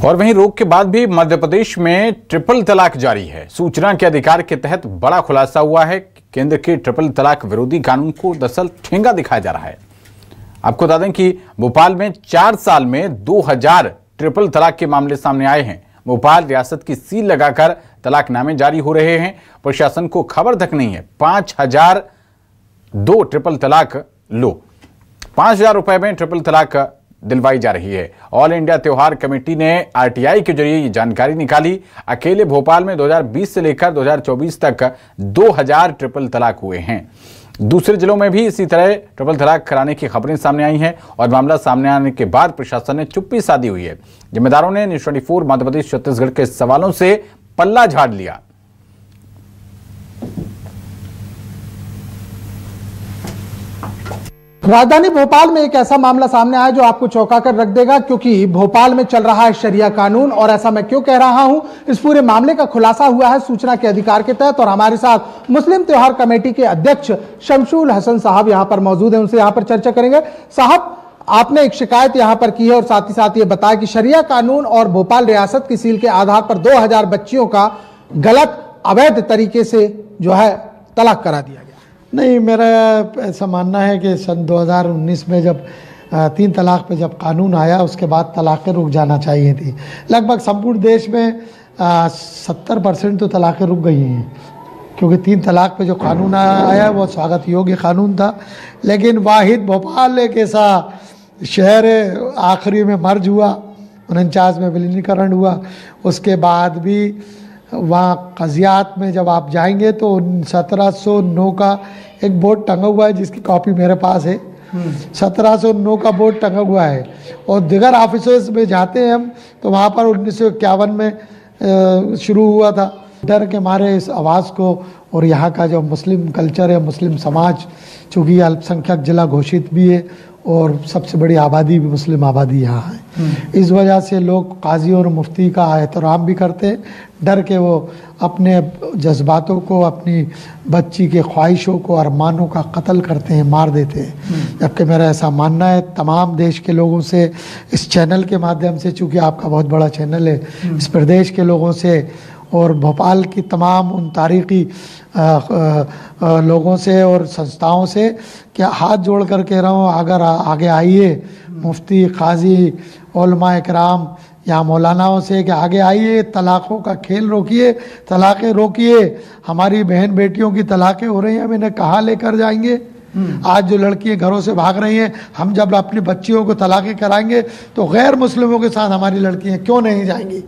और वहीं रोक के बाद भी मध्य प्रदेश में ट्रिपल तलाक जारी है। सूचना के अधिकार के तहत बड़ा खुलासा हुआ है कि केंद्र के ट्रिपल तलाक विरोधी कानून को दरअसल ठेंगा दिखाया जा रहा है। आपको बता दें कि भोपाल में 4 साल में 2000 ट्रिपल तलाक के मामले सामने आए हैं। भोपाल रियासत की सील लगाकर तलाकनामे जारी हो रहे हैं। प्रशासन को खबर तक नहीं है। 5002 ट्रिपल तलाक लो, 5000 रुपए में ट्रिपल तलाक दिलवाई जा रही है। ऑल इंडिया त्योहार कमेटी ने आरटीआई के जरिए ये जानकारी निकाली। अकेले भोपाल में 2020 से लेकर 2024 तक 2000 ट्रिपल तलाक हुए हैं। दूसरे जिलों में भी इसी तरह ट्रिपल तलाक कराने की खबरें सामने आई हैं और मामला सामने आने के बाद प्रशासन ने चुप्पी साधी हुई है। जिम्मेदारों ने न्यूज़ 24 मध्य प्रदेश छत्तीसगढ़ के सवालों से पल्ला झाड़ लिया। राजधानी भोपाल में एक ऐसा मामला सामने आया जो आपको चौंका कर रख देगा, क्योंकि भोपाल में चल रहा है शरिया कानून। और ऐसा मैं क्यों कह रहा हूं, इस पूरे मामले का खुलासा हुआ है सूचना के अधिकार के तहत। और हमारे साथ मुस्लिम त्योहार कमेटी के अध्यक्ष शमशुल हसन साहब यहां पर मौजूद हैं, उनसे यहां पर चर्चा करेंगे। साहब, आपने एक शिकायत यहां पर की है और साथ ही साथ ये बताया कि शरिया कानून और भोपाल रियासत की सील के आधार पर 2000 बच्चियों का गलत अवैध तरीके से जो है तलाक करा दिया गया। नहीं, मेरा ऐसा मानना है कि सन 2019 में जब 3 तलाक पे जब कानून आया, उसके बाद तलाक़ें रुक जाना चाहिए थी। लगभग संपूर्ण देश में 70% तो तलाक़ें रुक गई हैं, क्योंकि 3 तलाक पे जो कानून आया वो स्वागत योग्य कानून था। लेकिन वाहिद भोपाल एक ऐसा शहर आखिरी में मर्ज हुआ, 49 में विलीनीकरण हुआ। उसके बाद भी वहाँ कज़ियात में जब आप जाएंगे तो 1709 का एक बोर्ड टंगा हुआ है, जिसकी कॉपी मेरे पास है। 1709 का बोर्ड टंगा हुआ है। और दिगर ऑफिसर्स में जाते हैं हम तो वहाँ पर 1951 में शुरू हुआ था। डर के मारे इस आवाज़ को, और यहाँ का जो मुस्लिम कल्चर है, मुस्लिम समाज, चूँकि अल्पसंख्यक जिला घोषित भी है और सबसे बड़ी आबादी भी मुस्लिम आबादी यहाँ है, इस वजह से लोग काजी और मुफ्ती का एहतराम भी करते हैं। डर के वो अपने जज्बातों को, अपनी बच्ची के ख्वाहिशों को, अरमानों का कत्ल करते हैं, मार देते हैं। जबकि मेरा ऐसा मानना है, तमाम देश के लोगों से इस चैनल के माध्यम से, चूँकि आपका बहुत बड़ा चैनल है, इस प्रदेश के लोगों से और भोपाल की तमाम उन तारीख़ी लोगों से और संस्थाओं से क्या हाथ जोड़ कर कह रहा हूँ, अगर आगे आइए, मुफ्ती, काजी, उलमा इकराम या मौलानाओं से कि आगे आइए, तलाक़ों का खेल रोकिए, तलाक़ें रोकिए। हमारी बहन बेटियों की तलाक़ें हो रही हैं, हम इन्हें कहाँ लेकर जाएंगे? आज जो लड़कियां घरों से भाग रही हैं, हम जब अपनी बच्चियों को तलाक़ें कराएंगे तो गैर मुस्लिमों के साथ हमारी लड़कियां क्यों नहीं जाएंगी?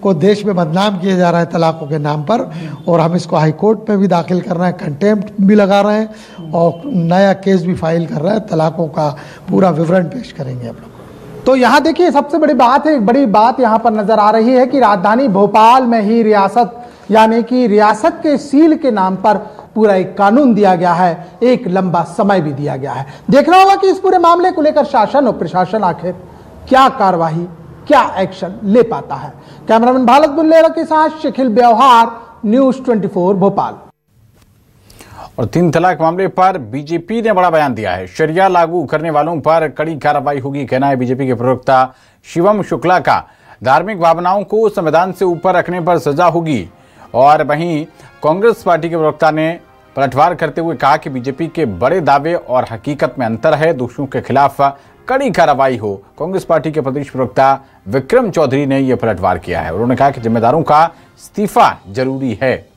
को देश में बदनाम किया जा रहा है तलाक़ों के नाम पर, और हम इसको हाई कोर्ट में भी दाखिल कर रहे हैं, कंटेम्प्ट भी लगा रहे हैं और नया केस भी फाइल कर रहे हैं। तलाक़ों का पूरा विवरण पेश करेंगे आप लोग। तो यहाँ देखिए, सबसे बड़ी बात है, एक बड़ी बात यहाँ पर नजर आ रही है कि राजधानी भोपाल में ही रियासत, यानी कि रियासत के सील के नाम पर पूरा एक कानून दिया गया है, एक लंबा समय भी दिया गया है। देखना होगा कि इस पूरे मामले को लेकर शासन और प्रशासन आखिर क्या कार्रवाई, क्या एक्शन ले पाता है। कैमरामैन भारत बुल्लेरा के साथ शकील व्यवहार, न्यूज़ 24 भोपाल। और 3 तलाक मामले पर बीजेपी ने बड़ा बयान दिया है। शरिया लागू करने वालों पर कड़ी कार्रवाई होगी, कहना है बीजेपी के प्रवक्ता शिवम शुक्ला का। धार्मिक भावनाओं को संविधान से ऊपर रखने पर सजा होगी। और वहीं कांग्रेस पार्टी के प्रवक्ता ने पलटवार करते हुए कहा कि बीजेपी के बड़े दावे और हकीकत में अंतर है, दोषियों के खिलाफ कड़ी कार्रवाई हो। कांग्रेस पार्टी के प्रदेश प्रवक्ता विक्रम चौधरी ने यह पलटवार किया है। उन्होंने कहा कि जिम्मेदारों का इस्तीफा जरूरी है।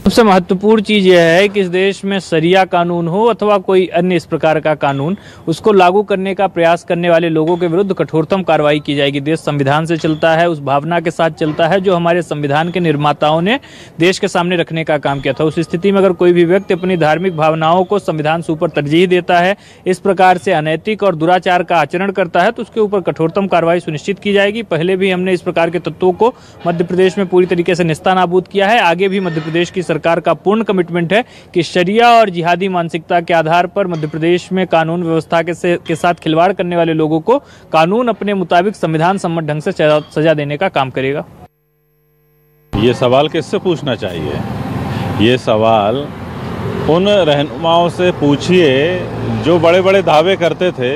सबसे महत्वपूर्ण चीज़ यह है कि इस देश में शरिया कानून हो अथवा कोई अन्य इस प्रकार का कानून, उसको लागू करने का प्रयास करने वाले लोगों के विरुद्ध कठोरतम कार्रवाई की जाएगी। देश संविधान से चलता है, उस भावना के साथ चलता है जो हमारे संविधान के निर्माताओं ने देश के सामने रखने का काम किया था। उस स्थिति में अगर कोई भी व्यक्ति अपनी धार्मिक भावनाओं को संविधान से ऊपर तरजीह देता है, इस प्रकार से अनैतिक और दुराचार का आचरण करता है, तो उसके ऊपर कठोरतम कार्रवाई सुनिश्चित की जाएगी। पहले भी हमने इस प्रकार के तत्वों को मध्य प्रदेश में पूरी तरीके से निस्तानाबूद किया है। आगे भी मध्य प्रदेश की सरकार का पूर्ण कमिटमेंट है कि शरिया और जिहादी मानसिकता के आधार पर मध्य प्रदेश में कानून व्यवस्था के साथ खिलवाड़ करने वाले लोगों को कानून अपने मुताबिक संविधान सम्मत ढंग से सजा देने का काम करेगा। ये सवाल किससे पूछना चाहिए? ये सवाल उन रहनुमाओं से पूछिए जो बड़े बड़े दावे करते थे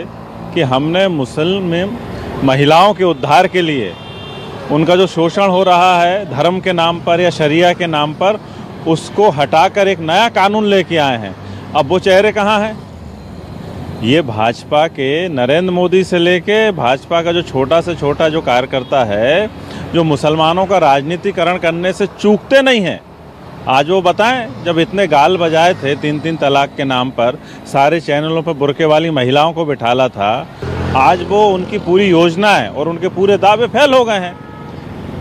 कि हमने मुस्लिम महिलाओं के उद्धार के लिए उनका जो शोषण हो रहा है धर्म के नाम पर या शरिया के नाम पर, उसको हटाकर एक नया कानून लेके आए हैं। अब वो चेहरे कहाँ हैं? ये भाजपा के नरेंद्र मोदी से लेके भाजपा का जो छोटा से छोटा जो कार्यकर्ता है, जो मुसलमानों का राजनीतिकरण करने से चूकते नहीं हैं। आज वो बताएं, जब इतने गाल बजाए थे 3-3 तलाक के नाम पर, सारे चैनलों पर बुर्के वाली महिलाओं को बिठाला था, आज वो उनकी पूरी योजनाएं और उनके पूरे दावे फेल हो गए हैं।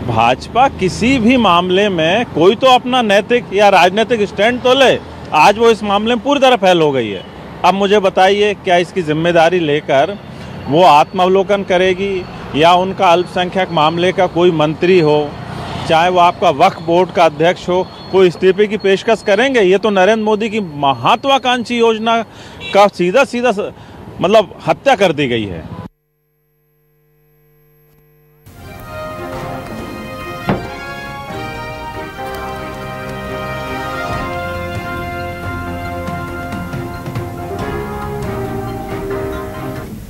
भाजपा किसी भी मामले में कोई तो अपना नैतिक या राजनीतिक स्टैंड तो ले, आज वो इस मामले में पूरी तरह फेल हो गई है। अब मुझे बताइए, क्या इसकी जिम्मेदारी लेकर वो आत्मावलोकन करेगी या उनका अल्पसंख्यक मामले का कोई मंत्री हो, चाहे वो आपका वक्फ बोर्ड का अध्यक्ष हो, कोई इस्तीफे की पेशकश करेंगे? ये तो नरेंद्र मोदी की महत्वाकांक्षी योजना का सीधा सीधा मतलब हत्या कर दी गई है।